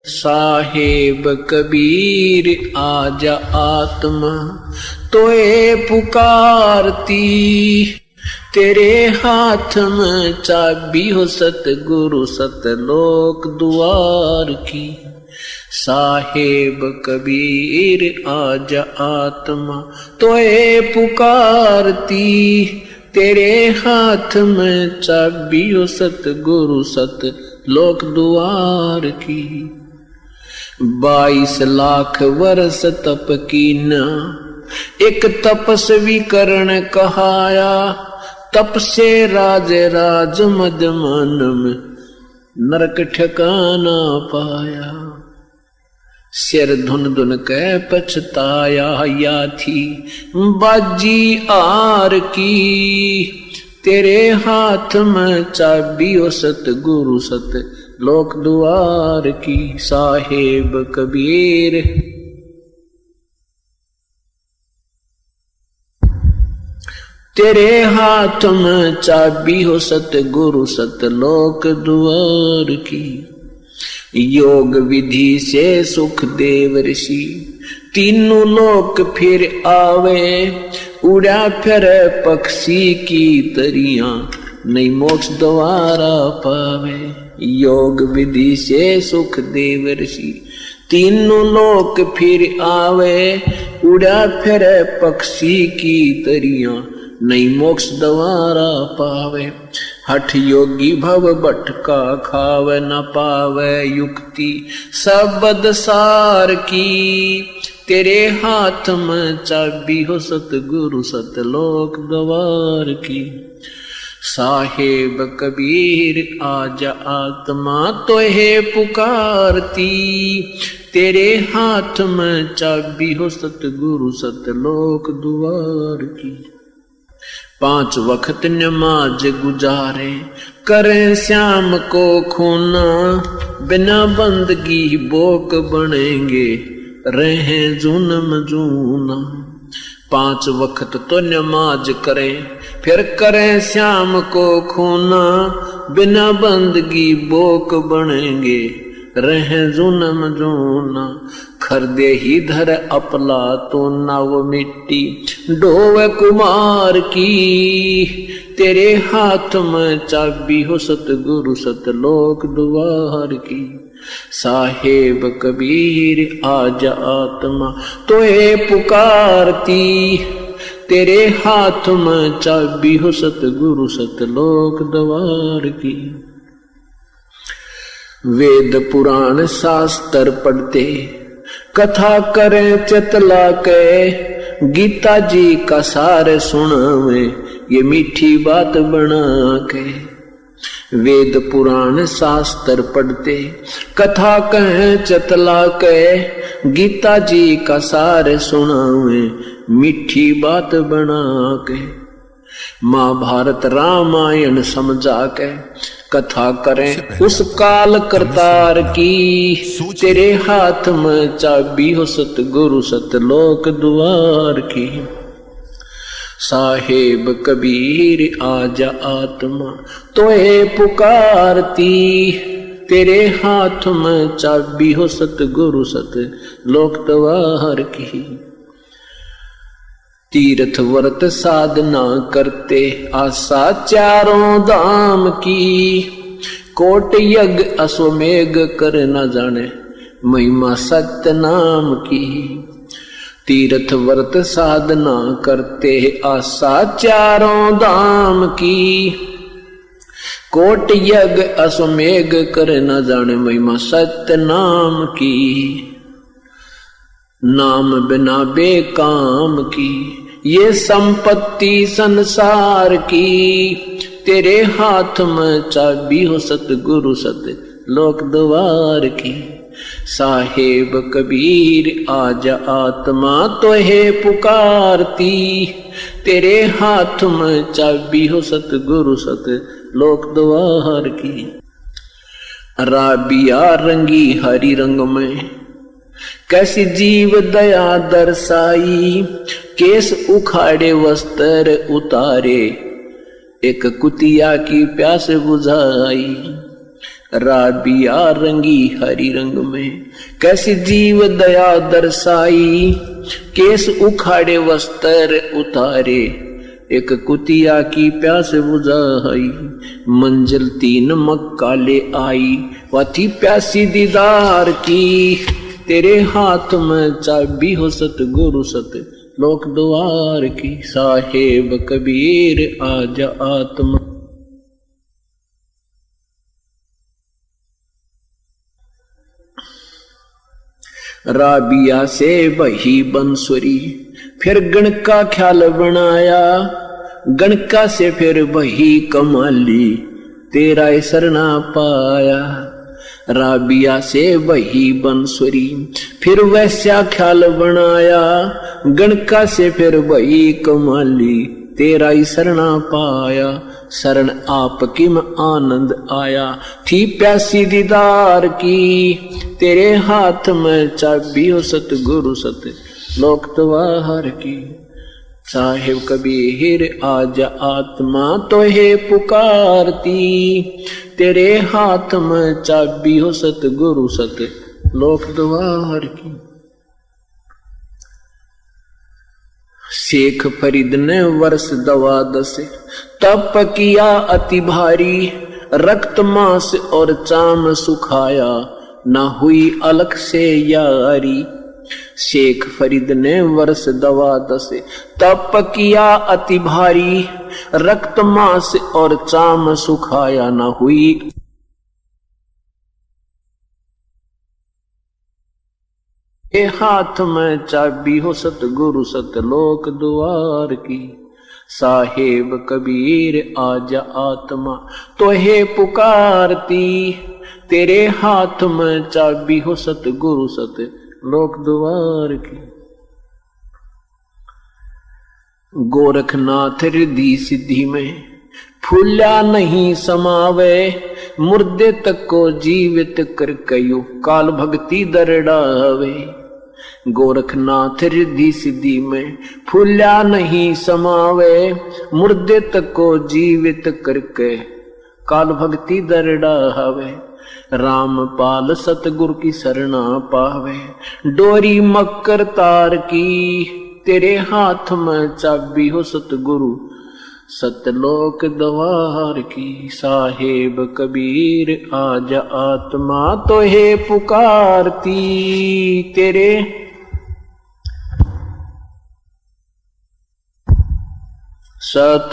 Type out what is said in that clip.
साहेब कबीर आजा आत्मा तोए पुकारती, तेरे हाथ में चाबी हो सतगुरु सतलोक द्वार की। साहेब कबीर आजा आत्मा तोए पुकारती, तेरे हाथ में चाबी हो सतगुरु सतलोक द्वार की। 22 लाख वर्ष तप कीना, एक तपस्वी करण कहाया, तप से राज राज मद मन में नरक ठिकाना पाया। सिर धुन धुन कह पछताया, या थी बाजी आर की, तेरे हाथ में चाबी ओ सतगुरु सत लोक द्वार की। साहेब कबीर तेरे हाथ में चाबी हो सतगुरु सतलोक द्वार की। योग विधि से सुख देव ऋषि, तीनों लोक फिर आवे, उड़ा फिर पक्षी की तरियां, नहीं मोक्ष द्वारा पावे। योग विधि से सुख देव ऋषि, तीनों लोक फिर आवे, उड़ा फिर पक्षी की तरियां, नहीं मोक्ष द्वारा पावे। हठ योगी भव भटका खावे, न पावे युक्ति सबद सार की, तेरे हाथ में चाबी हो सतगुरु सतलोक द्वार की। साहेब कबीर आजा आत्मा तोहे पुकारती, तेरे हाथ में चाबी हो सतगुरु सतलोक द्वार की। 5 वक्त नमाज गुजारे, करें श्याम को खूना, बिना बंदगी बोक बनेंगे, रहें जुनम जूना। 5 वक्त तो नमाज करें, फिर करें श्याम को खूना, बिना बंदगी बोक बनेंगे, रहें जुनम जूना। खरदे ही धर अपला तो नव मिट्टी, डोव कुमार की, तेरे हाथ में चाबी हो सतगुरु सतलोक द्वार की। साहेब कबीर आजा आत्मा तोहे पुकारती, तेरे हाथ में चाबी हो सतगुरु सतलोक द्वार की। वेद पुराण शास्त्र पढ़ते, कथा करें चतला के, गीता जी का सार सुनावे, ये मीठी बात बना के। वेद पुराण शास्त्र पढ़ते, कथा कहें चतला के, गीता जी का सार सुनावे, मीठी बात बना के। महाभारत रामायण समझा के, कथा करें उस काल करतार की, तेरे हाथ में चाबी हो सतगुरु सतलोक द्वार की। साहेब कबीर आजा आत्मा तोहे पुकारती, तेरे हाथ में चाबी हो सतगुरु सतलोक द्वार की। तीर्थ व्रत साधना करते, आशा चारों धाम की, कोट यज्ञ अश्वमेघ कर न जाने, महिमा सत्य नाम की। तीर्थ व्रत साधना करते, आशा चारों धाम की, कोट यज्ञ अश्वमेघ कर न जाने, महिमा सत्य नाम की। नाम बिना बेकाम की, ये संपत्ति संसार की, तेरे हाथ में चाबी हो सतगुरु सतलोक द्वार की। साहेब कबीर आजा आत्मा तोहे पुकारती, तेरे हाथ में चाबी हो सतगुरु सतलोक द्वार की। राबिया रंगी हरि रंग में, कैसी जीव दया दर्शाई, केस उखाड़े वस्त्र उतारे, एक कुतिया की प्यास बुझाई। राबिया रंगी हरी रंग में, कैसी जीव दया दर्शाई, केस उखाड़े वस्त्र उतारे, एक कुतिया की प्यास बुझाई, मंजिल 3 मक्का ले आई, वह थी प्यासी दीदार की, तेरे हाथ में चाबी हो सतगुरु सत लोक द्वार की, साहेब कबीर आजा आत्मा। राबिया से बही बंसुरी, फिर गण का ख्याल बनाया, गणका से फिर बही कमाली, तेरा सरना पाया। राबिया से बही बंसुरी, फिर वैसा ख्याल बनाया, गणका से फिर बही कमाली, तेरा सरना पाया। शरण आपकी में आनंद आया, थी प्यासी दीदार की, तेरे हाथ में चाबी हो सतगुरु सत लोक द्वार की, साहिब कबीर आजा आत्मा तो है पुकारती, तेरे हाथ में चाबी हो सतगुरु सत लोक द्वार की। शेख फरीद ने वर्ष 12 तप किया अति भारी, रक्त मांस और चाम सुखाया, ना हुई अलग से यारी। शेख फरीद ने वर्ष 12 तप किया अति भारी, रक्त मांस और चाम सुखाया, ना हुई ए हाथ में चाबी हो सतगुरु सतलोक द्वार की, साहेब कबीर आजा आत्मा तो है पुकारती, तेरे हाथ में चाबी हो सतगुरु सत लोक द्वार की। गोरखनाथ रिद्धि सिद्धि में फूला नहीं समावे, मुर्दे तक को जीवित कर कयो काल भक्ति दरड़ावे। गोरखनाथ रिद्धि सिद्धि में फूला नहीं समावे, मुर्दे तक को जीवित करके काल भक्ति दरड़ावे। रामपाल सतगुरु की शरणा पावे, डोरी मकर तार की, तेरे हाथ में चाबी हो सतगुरु सतलोक द्वार की, साहेब कबीर आजा आत्मा तो है पुकारती, तेरे सत